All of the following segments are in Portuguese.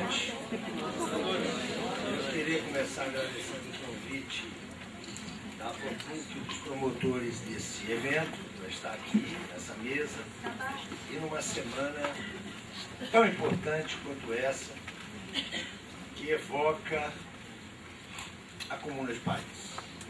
presidente. Eu queria começar agradecendo o convite da PROPUC, dos promotores desse evento, para estar aqui nessa mesa, e numa semana tão importante quanto essa, que evoca a Comuna de Paris,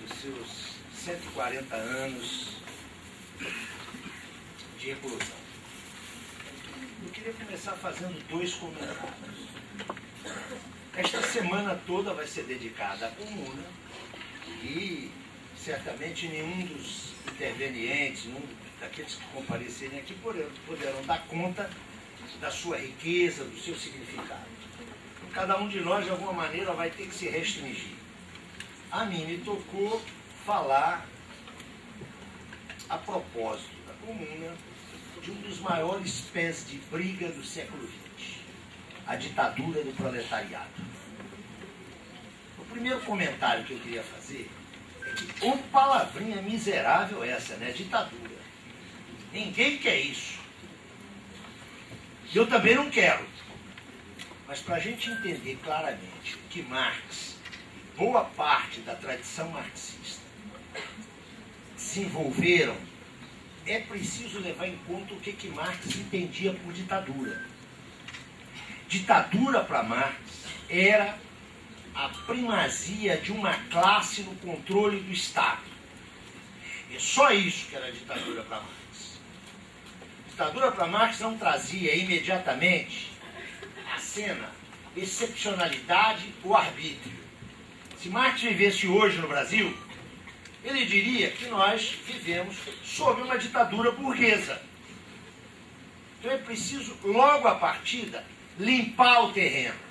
nos seus 140 anos de eclosão. Eu queria começar fazendo dois comentários. Esta semana toda vai ser dedicada à Comuna e certamente nenhum dos intervenientes, nenhum daqueles que comparecerem aqui poderão dar conta da sua riqueza, do seu significado. Cada um de nós, de alguma maneira, vai ter que se restringir. A mim me tocou falar, a propósito da Comuna, de um dos maiores pés de briga do século XX, a ditadura do proletariado. O primeiro comentário que eu queria fazer é que, ô palavrinha miserável essa, né? Ditadura. Ninguém quer isso. Eu também não quero. Mas para a gente entender claramente que Marx, boa parte da tradição marxista, se envolveram, é preciso levar em conta o que Marx entendia por ditadura. Ditadura para Marx era a primazia de uma classe no controle do Estado. É só isso que era ditadura para Marx. Ditadura para Marx não trazia imediatamente a cena excepcionalidade ou arbítrio. Se Marx vivesse hoje no Brasil, ele diria que nós vivemos sob uma ditadura burguesa. Então é preciso, logo à partida, limpar o terreno.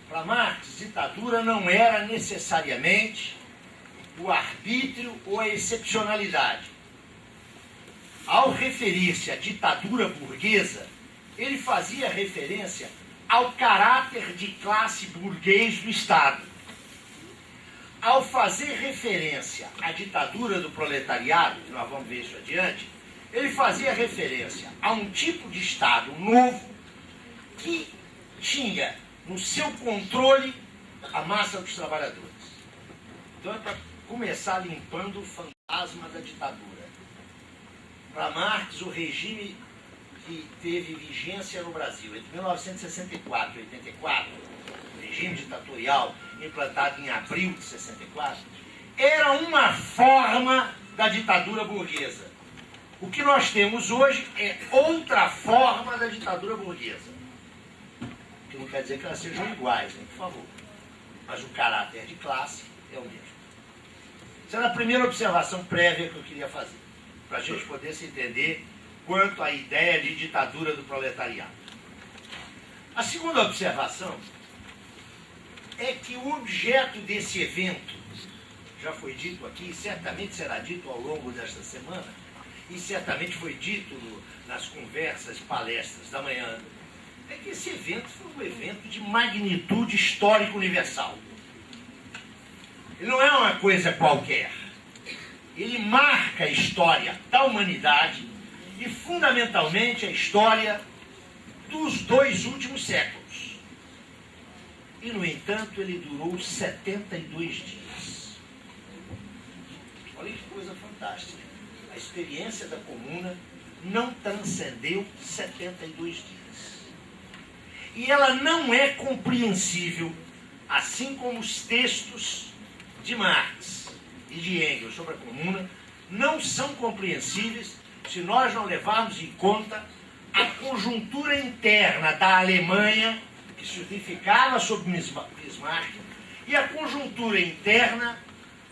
Para Marx, ditadura não era necessariamente o arbítrio ou a excepcionalidade. Ao referir-se à ditadura burguesa, ele fazia referência ao caráter de classe burguês do Estado. Ao fazer referência à ditadura do proletariado, que nós vamos ver isso adiante, ele fazia referência a um tipo de Estado novo que tinha no seu controle a massa dos trabalhadores. Então é para começar limpando o fantasma da ditadura. Para Marx, o regime que teve vigência no Brasil entre 1964 e 84, o regime ditatorial implantado em abril de 64, era uma forma da ditadura burguesa. O que nós temos hoje é outra forma da ditadura burguesa. O que não quer dizer que elas sejam iguais, hein, por favor. Mas o caráter de classe é o mesmo. Essa era a primeira observação prévia que eu queria fazer, para a gente poder se entender quanto à ideia de ditadura do proletariado. A segunda observação é que o objeto desse evento, já foi dito aqui, certamente será dito ao longo desta semana, e certamente foi dito nas conversas, palestras da manhã, é que esse evento foi um evento de magnitude histórica universal. Ele não é uma coisa qualquer. Ele marca a história da humanidade e, fundamentalmente, a história dos 2 últimos séculos. E, no entanto, ele durou 72 dias. Olha que coisa fantástica. A experiência da Comuna não transcendeu 72 dias. E ela não é compreensível, assim como os textos de Marx e de Engels sobre a Comuna não são compreensíveis se nós não levarmos em conta a conjuntura interna da Alemanha, que se unificava sob Bismarck, e a conjuntura interna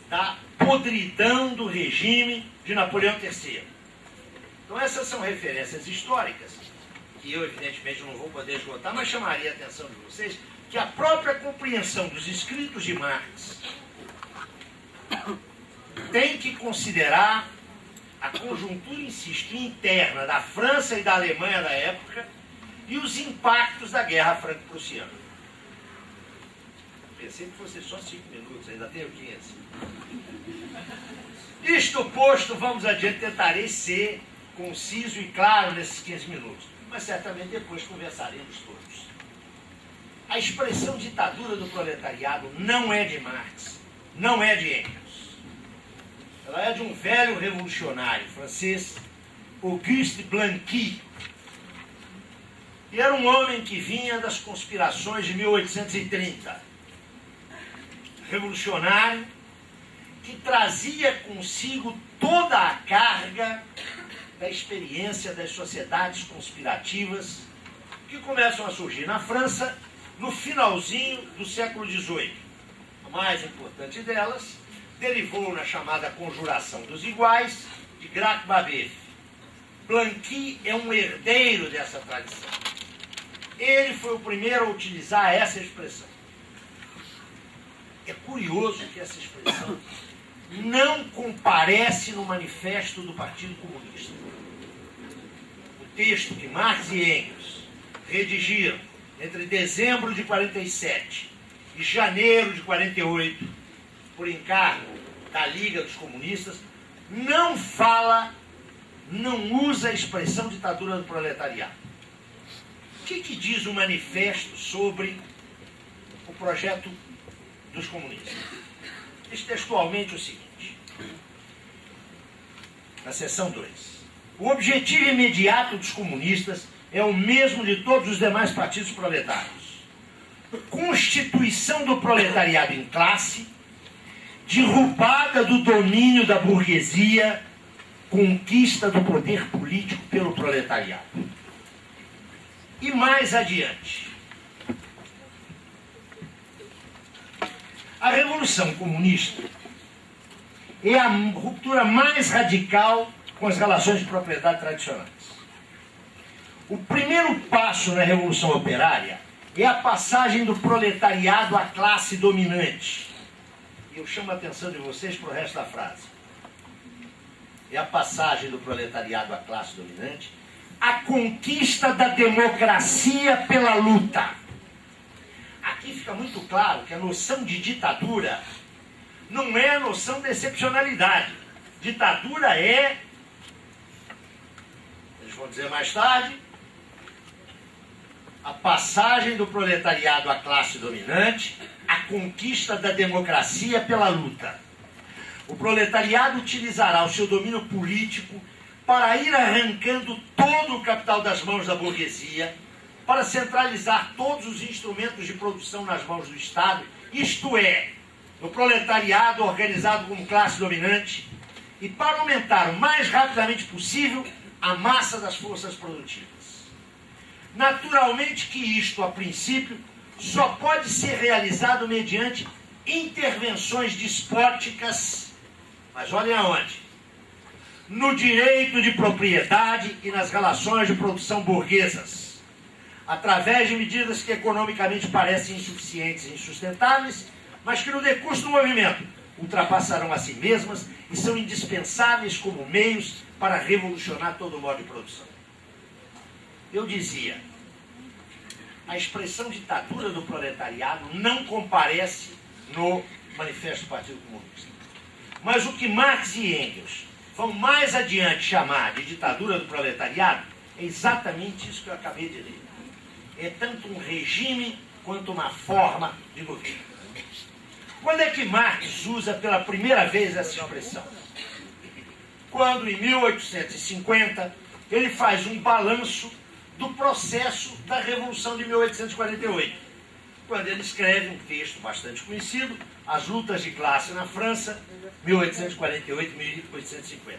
da podridão do regime de Napoleão III. Então essas são referências históricas, que eu evidentemente não vou poder esgotar, mas chamaria a atenção de vocês que a própria compreensão dos escritos de Marx tem que considerar a conjuntura, insisto, interna da França e da Alemanha da época e os impactos da Guerra Franco-Prussiana. Pensei que fosse só 5 minutos, ainda tenho 15. Isto posto, vamos adiante, tentarei ser conciso e claro nesses 15 minutos, mas certamente depois conversaremos todos. A expressão ditadura do proletariado não é de Marx, não é de Engels. Ela é de um velho revolucionário francês, Auguste Blanqui. E era um homem que vinha das conspirações de 1830. Revolucionário que trazia consigo toda a carga da experiência das sociedades conspirativas que começam a surgir na França no finalzinho do século XVIII. A mais importante delas derivou na chamada Conjuração dos Iguais, de Grac-Babeuf. Blanqui é um herdeiro dessa tradição. Ele foi o primeiro a utilizar essa expressão. É curioso que essa expressão não comparece no manifesto do Partido Comunista. O texto que Marx e Engels redigiram entre dezembro de 47 e janeiro de 48, por encargo da Liga dos Comunistas, não fala, não usa a expressão ditadura do proletariado. O que diz o manifesto sobre o projeto dos comunistas? Diz textualmente o seguinte, na seção 2. O objetivo imediato dos comunistas é o mesmo de todos os demais partidos proletários. Constituição do proletariado em classe, derrubada do domínio da burguesia, conquista do poder político pelo proletariado. E mais adiante, a Revolução Comunista é a ruptura mais radical com as relações de propriedade tradicionais. O primeiro passo na Revolução Operária é a passagem do proletariado à classe dominante. E eu chamo a atenção de vocês para o resto da frase. É a passagem do proletariado à classe dominante, a conquista da democracia pela luta. Aqui fica muito claro que a noção de ditadura não é a noção de excepcionalidade. Ditadura é, eles vão dizer mais tarde, a passagem do proletariado à classe dominante, a conquista da democracia pela luta. O proletariado utilizará o seu domínio político para ir arrancando todo o capital das mãos da burguesia, para centralizar todos os instrumentos de produção nas mãos do Estado, isto é, do proletariado organizado como classe dominante, e para aumentar o mais rapidamente possível a massa das forças produtivas. Naturalmente que isto, a princípio, só pode ser realizado mediante intervenções despóticas, mas olhem aonde? No direito de propriedade e nas relações de produção burguesas, através de medidas que economicamente parecem insuficientes e insustentáveis, mas que no decurso do movimento ultrapassarão a si mesmas e são indispensáveis como meios para revolucionar todo o modo de produção. Eu dizia, a expressão ditadura do proletariado não comparece no Manifesto do Partido Comunista. Mas o que Marx e Engels vão mais adiante chamar de ditadura do proletariado é exatamente isso que eu acabei de ler. É tanto um regime quanto uma forma de governo. Quando é que Marx usa pela primeira vez essa expressão? Quando, em 1850, ele faz um balanço do processo da Revolução de 1848. Quando ele escreve um texto bastante conhecido, As Lutas de Classe na França, 1848-1850.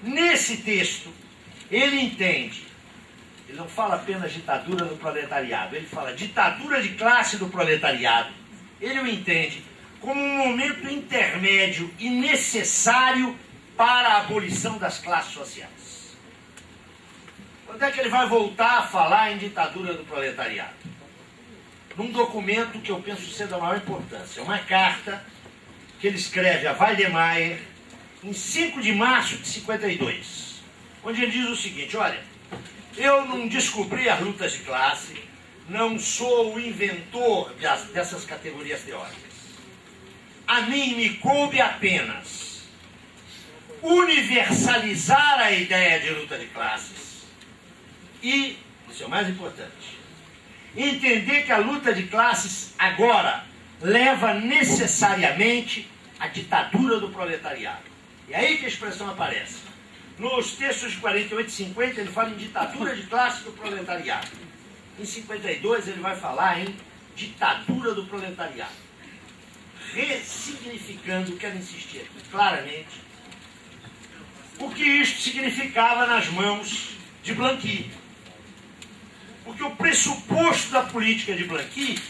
Nesse texto, ele entende, ele não fala apenas ditadura do proletariado, ele fala ditadura de classe do proletariado. Ele o entende como um momento intermédio e necessário para a abolição das classes sociais. Quando é que ele vai voltar a falar em ditadura do proletariado? Num documento que eu penso ser da maior importância, uma carta que ele escreve a Waldemar em 5 de março de 52, onde ele diz o seguinte: olha, eu não descobri as lutas de classe, não sou o inventor dessas categorias teóricas. A mim me coube apenas universalizar a ideia de luta de classes e, isso é o mais importante, entender que a luta de classes agora leva necessariamente à ditadura do proletariado. E aí que a expressão aparece. Nos textos de 48 e 50 ele fala em ditadura de classe do proletariado. Em 52 ele vai falar em ditadura do proletariado, ressignificando, quero insistir aqui claramente, o que isto significava nas mãos de Blanqui. Porque o pressuposto da política de Blanqui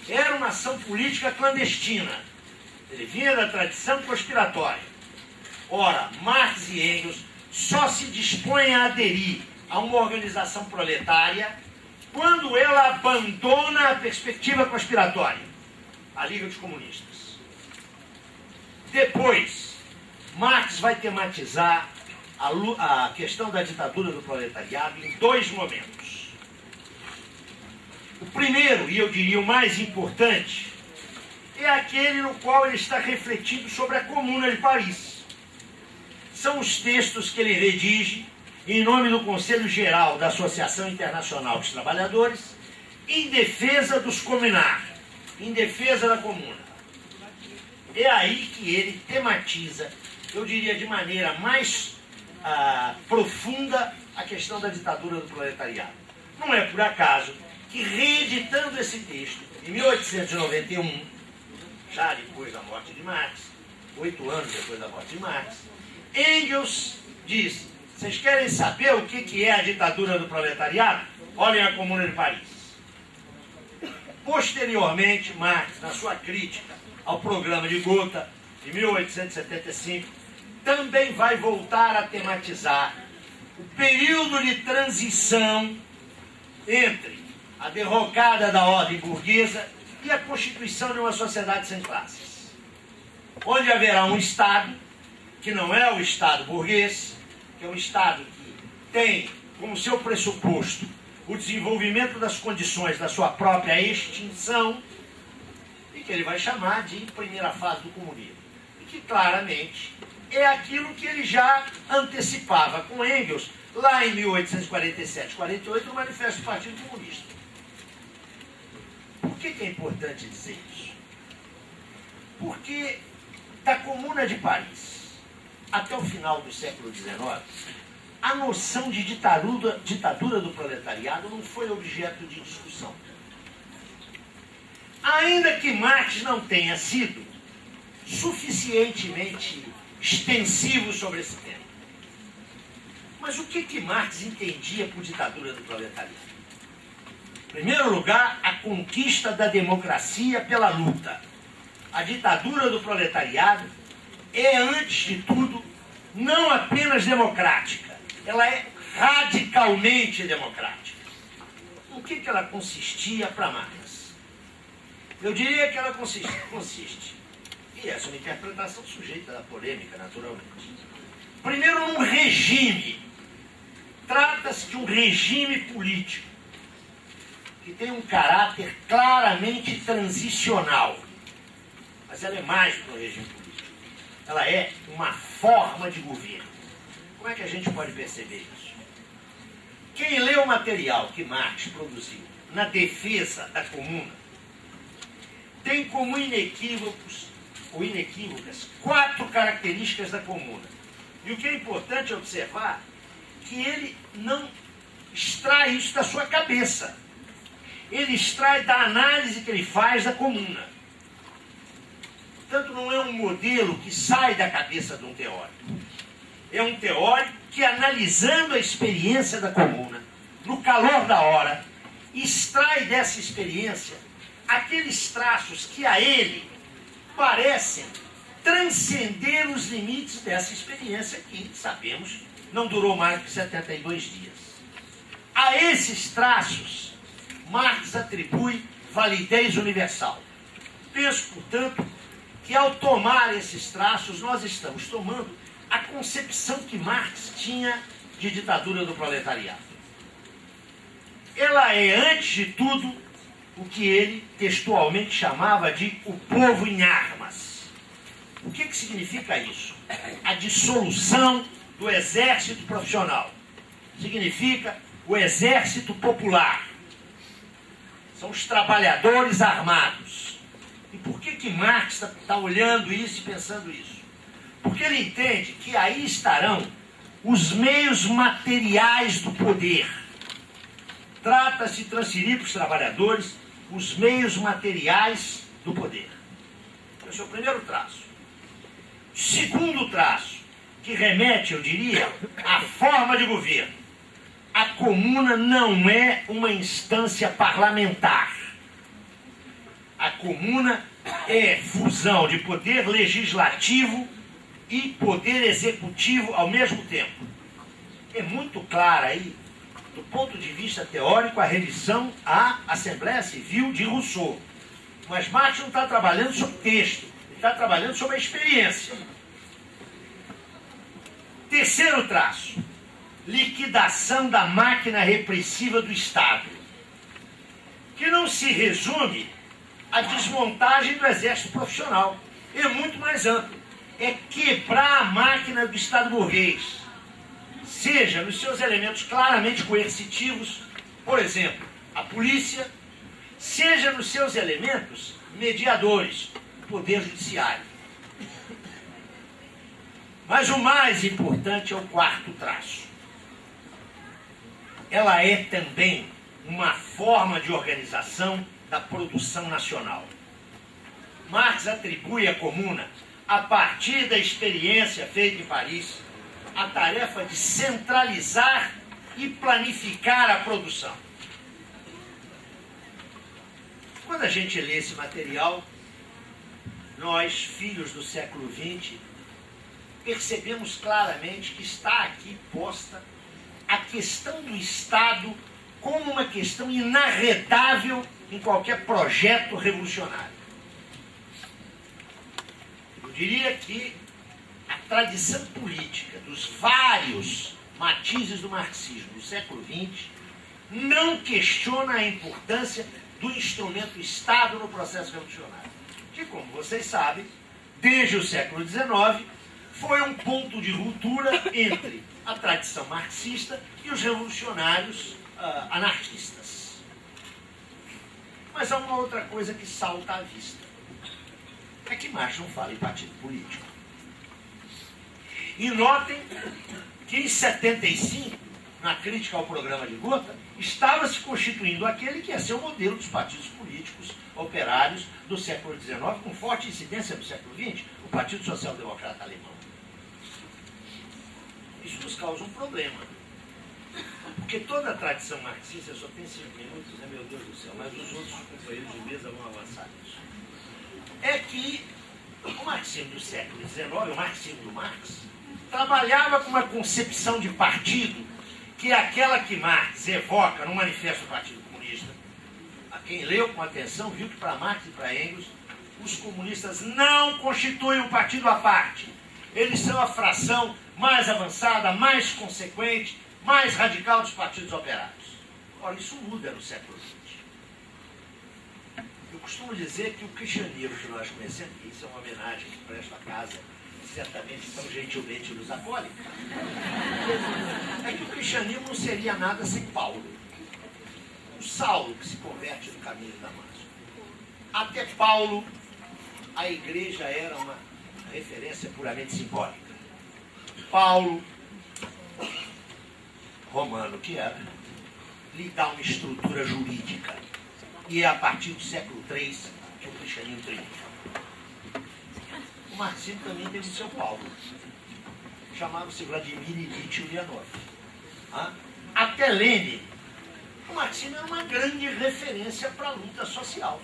era uma ação política clandestina. Ele vinha da tradição conspiratória. Ora, Marx e Engels só se dispõem a aderir a uma organização proletária quando ela abandona a perspectiva conspiratória, a Liga dos Comunistas. Depois, Marx vai tematizar a questão da ditadura do proletariado em dois momentos. O primeiro, e eu diria o mais importante, é aquele no qual ele está refletindo sobre a Comuna de Paris. São os textos que ele redige em nome do Conselho Geral da Associação Internacional dos Trabalhadores, em defesa dos comunar, em defesa da comuna. É aí que ele tematiza, eu diria de maneira mais profunda, a questão da ditadura do proletariado. Não é por acaso que, reeditando esse texto, em 1891, já depois da morte de Marx, 8 anos depois da morte de Marx, Engels diz: vocês querem saber o que é a ditadura do proletariado? Olhem a Comuna de Paris. Posteriormente, Marx, na sua crítica ao programa de Gotha, de 1875, também vai voltar a tematizar o período de transição entre a derrocada da ordem burguesa e a constituição de uma sociedade sem classes, onde haverá um Estado que não é o Estado burguês, que é um Estado que tem como seu pressuposto o desenvolvimento das condições da sua própria extinção, e que ele vai chamar de primeira fase do comunismo. E que claramente é aquilo que ele já antecipava com Engels, lá em 1847-48, no Manifesto do Partido Comunista. Por que é importante dizer isso? Porque da Comuna de Paris até o final do século XIX, a noção de ditadura do proletariado não foi objeto de discussão. Ainda que Marx não tenha sido suficientemente extensivo sobre esse tema. Mas o que Marx entendia por ditadura do proletariado? Em primeiro lugar, a conquista da democracia pela luta. A ditadura do proletariado é, antes de tudo, não apenas democrática, ela é radicalmente democrática. O que ela consistia para Marx? Eu diria que ela consiste, e essa é uma interpretação sujeita à polêmica, naturalmente. Primeiro, num regime. Trata-se de um regime político que tem um caráter claramente transicional. Mas ela é mais do que um regime político. Ela é uma forma de governo. Como é que a gente pode perceber isso? Quem lê o material que Marx produziu na defesa da comuna tem como inequívocas 4 características da comuna. E o que é importante observar é que ele não extrai isso da sua cabeça. Ele extrai da análise que ele faz da comuna. Portanto, não é um modelo que sai da cabeça de um teórico. É um teórico que, analisando a experiência da comuna, no calor da hora, extrai dessa experiência aqueles traços que a ele parecem transcender os limites dessa experiência que, sabemos, não durou mais que 72 dias. A esses traços, Marx atribui validez universal. Penso, portanto, que ao tomar esses traços, nós estamos tomando a concepção que Marx tinha de ditadura do proletariado. Ela é, antes de tudo, o que ele textualmente chamava de o povo em armas. O que significa isso? A dissolução do exército profissional. Significa o exército popular. São os trabalhadores armados. E por que Marx está olhando isso e pensando isso? Porque ele entende que aí estarão os meios materiais do poder. Trata-se de transferir para os trabalhadores os meios materiais do poder. Esse é o primeiro traço. Segundo traço, que remete, eu diria, à forma de governo. A comuna não é uma instância parlamentar. A comuna é fusão de poder legislativo e poder executivo ao mesmo tempo. É muito clara aí, do ponto de vista teórico, a revisão à Assembleia Civil de Rousseau. Mas Marx não está trabalhando sobre texto, ele está trabalhando sobre a experiência. Terceiro traço, liquidação da máquina repressiva do Estado, que não se resume à desmontagem do exército profissional. É muito mais amplo. É quebrar a máquina do Estado burguês, seja nos seus elementos claramente coercitivos, por exemplo, a polícia, seja nos seus elementos mediadores, o poder judiciário. Mas o mais importante é o quarto traço. Ela é também uma forma de organização da produção nacional. Marx atribui à comuna, a partir da experiência feita em Paris, a tarefa de centralizar e planificar a produção. Quando a gente lê esse material, nós, filhos do século XX, percebemos claramente que está aqui posta a questão do Estado como uma questão inarredável em qualquer projeto revolucionário. Eu diria que a tradição política dos vários matizes do marxismo do século XX não questiona a importância do instrumento Estado no processo revolucionário, que, como vocês sabem, desde o século XIX, foi um ponto de ruptura entre a tradição marxista e os revolucionários anarquistas. Mas há uma outra coisa que salta à vista. É que Marx não fala em partido político. E notem que em 75, na crítica ao programa de Gotha, estava se constituindo aquele que ia ser o modelo dos partidos políticos operários do século XIX, com forte incidência no século XX, o Partido Social Democrata Alemão. Isso nos causa um problema. Porque toda a tradição marxista, só tem 5 minutos, né, meu Deus do céu, mas os outros companheiros de mesa vão avançar nisso. É que o marxismo do século XIX, o marxismo do Marx, trabalhava com uma concepção de partido que é aquela que Marx evoca no Manifesto do Partido Comunista. A quem leu com atenção viu que para Marx e para Engels, os comunistas não constituem um partido à parte. Eles são a fração mais avançada, mais consequente, mais radical dos partidos operários. Ora, isso muda no século XX. Eu costumo dizer que o cristianismo que nós conhecemos, e isso é uma homenagem que presto à casa, certamente tão gentilmente nos acolhe, é que o cristianismo não seria nada sem Paulo. O Saulo que se converte no caminho de Damasco. Até Paulo, a igreja era uma referência puramente simbólica. Paulo, romano que era, lhe dá uma estrutura jurídica. E é a partir do século III que o cristianismo triunfa. O marxismo também teve seu Paulo. Chamava-se Vladimir Ilyich Ulyanov. Até Lenin, o marxismo era uma grande referência para a luta social.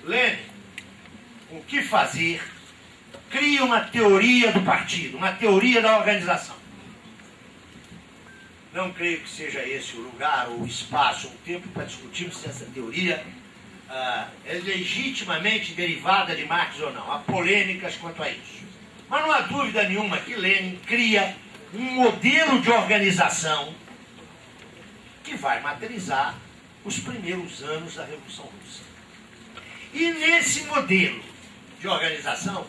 Lenin, o que fazer, cria uma teoria do partido, uma teoria da organização. Não creio que seja esse o lugar, ou o espaço, ou o tempo para discutirmos se essa teoria é legitimamente derivada de Marx ou não. Há polêmicas quanto a isso. Mas não há dúvida nenhuma que Lenin cria um modelo de organização que vai materializar os primeiros anos da Revolução Russa. E nesse modelo de organização,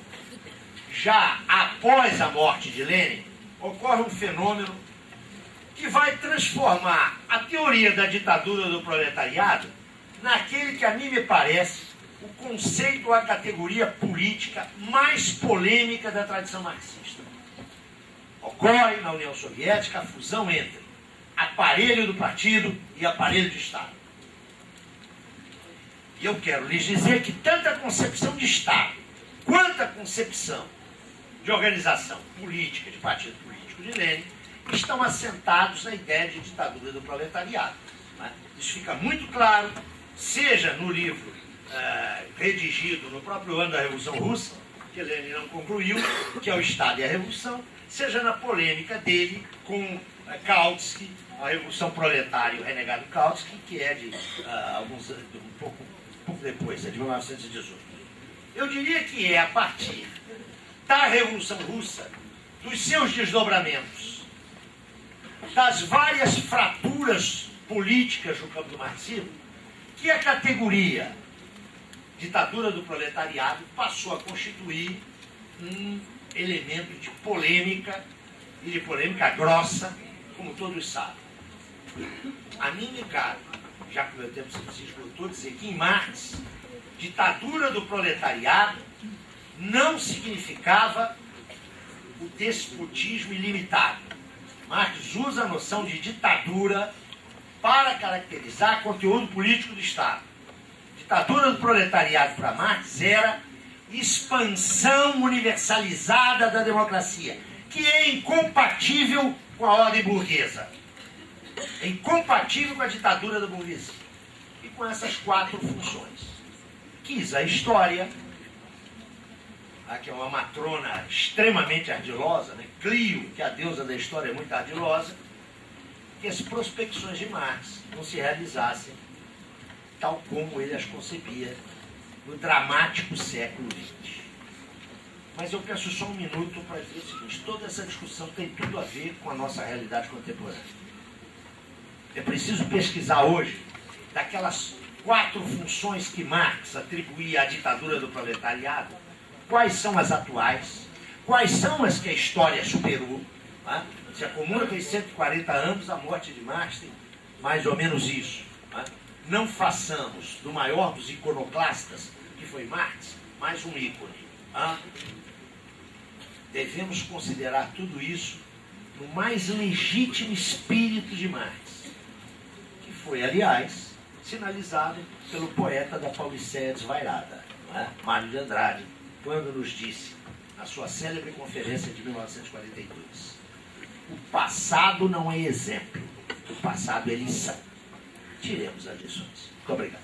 já após a morte de Lenin, ocorre um fenômeno que vai transformar a teoria da ditadura do proletariado naquele que a mim me parece o conceito ou a categoria política mais polêmica da tradição marxista. Ocorre na União Soviética a fusão entre aparelho do partido e aparelho de Estado. E eu quero lhes dizer que tanto a concepção de Estado quanto a concepção de organização política, de partido político de Lenin, estão assentados na ideia de ditadura do proletariado. Né? Isso fica muito claro, seja no livro redigido no próprio ano da Revolução Russa, que Lenin não concluiu, que é o Estado e a Revolução, seja na polêmica dele com Kautsky, a Revolução Proletária, o renegado Kautsky, que é de um pouco depois, é de 1918. Eu diria que é a partir da Revolução Russa, dos seus desdobramentos, das várias fraturas políticas no campo do marxismo, que a categoria ditadura do proletariado passou a constituir um elemento de polêmica, e de polêmica grossa, como todos sabem. A mim me cabe, já que o meu tempo se esgotou, dizer que em Marx, ditadura do proletariado não significava o despotismo ilimitado. Marx usa a noção de ditadura para caracterizar conteúdo político do Estado. Ditadura do proletariado para Marx era expansão universalizada da democracia, que é incompatível com a ordem burguesa. É incompatível com a ditadura da burguesia. E com essas 4 funções. Quis a história, que é uma matrona extremamente ardilosa, né? Clio, que é a deusa da história, é muito ardilosa, que as prospecções de Marx não se realizassem tal como ele as concebia no dramático século XX. Mas eu peço só um minuto para dizer o seguinte: toda essa discussão tem tudo a ver com a nossa realidade contemporânea. É preciso pesquisar hoje, daquelas 4 funções que Marx atribuía à ditadura do proletariado, quais são as atuais, quais são as que a história superou. Né? Se a Comuna tem 140 anos, a morte de Marx tem mais ou menos isso. Né? Não façamos do maior dos iconoclastas, que foi Marx, mais um ícone. Né? Devemos considerar tudo isso no mais legítimo espírito de Marx, que foi, aliás, sinalizado pelo poeta da Pauliceia Desvairada, né? Mário de Andrade, quando nos disse, na sua célebre conferência de 1942, o passado não é exemplo, o passado é lição. Tiremos as lições. Muito obrigado.